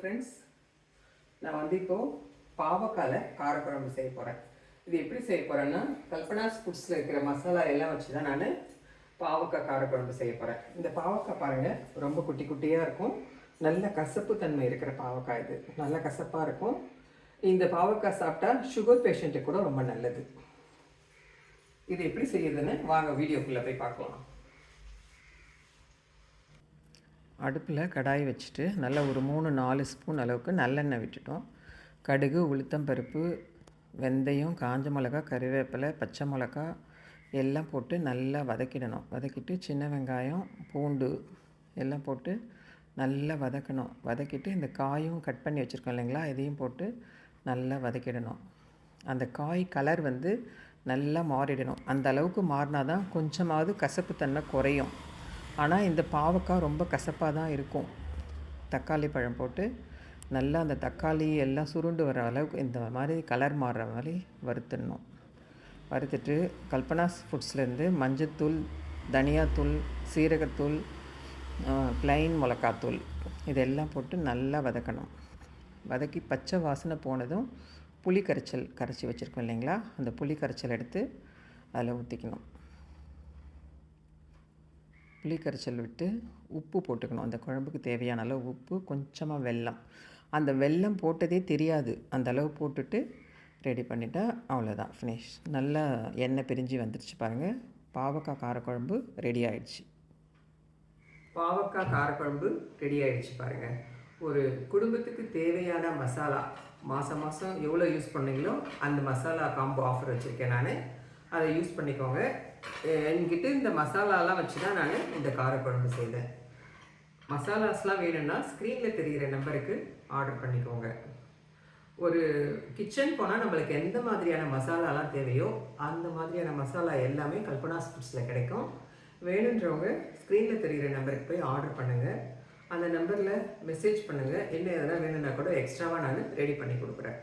Friends, நான் வந்து இப்போது பாவக்காயில் காரக்குழம்பு செய்ய போகிறேன். இது எப்படி செய்ய போகிறேன்னா, கல்பனாஸ் ஃபுட்ஸில் இருக்கிற மசாலா எல்லாம் வச்சு தான் நான் பாவக்காய் காரக்குழம்பு செய்ய போகிறேன். இந்த பாவக்காய் பாருங்கள், ரொம்ப குட்டி குட்டியாக இருக்கும். நல்ல கசப்பு தன்மை இருக்கிற பாவக்காய் இது. நல்ல கசப்பாக இருக்கும். இந்த பாவக்காய் சாப்பிட்டா சுகர் பேஷண்ட்டுக்கு கூட ரொம்ப நல்லது. இது எப்படி செய்யுதுன்னு வாங்க வீடியோக்குள்ளே போய் பார்க்கலாம். அடுப்பில் கடாய் வச்சுட்டு நல்லா ஒரு 3-4 ஸ்பூன் அளவுக்கு நல்லெண்ணெய் விட்டுட்டோம். கடுகு, உளுத்தம்பருப்பு, வெந்தயம், காஞ்ச மிளகா, கறிவேப்பிலை, பச்சை மிளகா எல்லாம் போட்டு நல்லா வதக்கிடணும். வதக்கிட்டு சின்ன வெங்காயம், பூண்டு எல்லாம் போட்டு நல்லா வதக்கணும். வதக்கிட்டு இந்த காயும் கட் பண்ணி வச்சுருக்கோம் இல்லைங்களா, இதையும் போட்டு நல்லா வதக்கிடணும். அந்த காய் கலர் வந்து நல்லா மாறிடணும். அந்த அளவுக்கு மாறினா தான் கொஞ்சமாவது கசப்புத்தன்மை குறையும். ஆனால் இந்த பாவக்காய் ரொம்ப கசப்பாக தான் இருக்கும். தக்காளி பழம் போட்டு நல்லா அந்த தக்காளி எல்லாம் சுருண்டு வர அளவுக்கு இந்த மாதிரி கலர் மாறுற மாதிரி வறுத்துடணும். வறுத்துட்டு கல்பனாஸ் ஃபுட்ஸ்லேருந்து மஞ்சத்தூள், தனியாத்தூள், சீரகத்தூள், ப்ளைன் மிளகாத்தூள் இதெல்லாம் போட்டு நல்லா வதக்கணும். வதக்கி பச்சை வாசனை போனதும் புளி கரைச்சல் கரைச்சி வச்சுருக்கோம் இல்லைங்களா, அந்த புளி கரைச்சல் எடுத்து அதில் ஊற்றிக்கணும். புளி கரைச்சல் விட்டு உப்பு போட்டுக்கணும். அந்த குழம்புக்கு தேவையான அளவு உப்பு, கொஞ்சமாக வெல்லம். அந்த வெல்லம் போட்டதே தெரியாது. அந்த அளவு போட்டுட்டு ரெடி பண்ணிட்டா அவ்வளோதான், ஃபினிஷ். நல்லா எண்ணெய் பிரிஞ்சு வந்துருச்சு பாருங்கள். பாவக்காய் காரக்குழம்பு ரெடி ஆகிடுச்சு. பாவக்காய் காரக்குழம்பு ரெடி ஆகிடுச்சு பாருங்கள். ஒரு குடும்பத்துக்கு தேவையான மசாலா மாதம் மாதம் எவ்வளோ யூஸ் பண்ணீங்களோ அந்த மசாலா காம்போ ஆஃபர் வச்சுருக்கேன் நான். அதை யூஸ் பண்ணிக்கோங்க. என்கிட்ட இந்த மசாலாலாம் வச்சு தான் நான் இந்த காரக்குழம்பு செய்தேன். மசாலாஸ்லாம் வேணும்னா ஸ்க்ரீனில் தெரிகிற நம்பருக்கு ஆர்டர் பண்ணிக்கோங்க. ஒரு கிச்சன் போனால் நம்மளுக்கு எந்த மாதிரியான மசாலாலாம் தேவையோ அந்த மாதிரியான மசாலா எல்லாமே கல்பனாஸ் ஃபுட்ஸில் கிடைக்கும். வேணுன்றவங்க ஸ்க்ரீனில் தெரிகிற நம்பருக்கு போய் ஆர்டர் பண்ணுங்கள். அந்த நம்பரில் மெசேஜ் பண்ணுங்கள். என்ன எதனா வேணும்னா கூட எக்ஸ்ட்ராவாக நான் ரெடி பண்ணி கொடுக்குறேன்.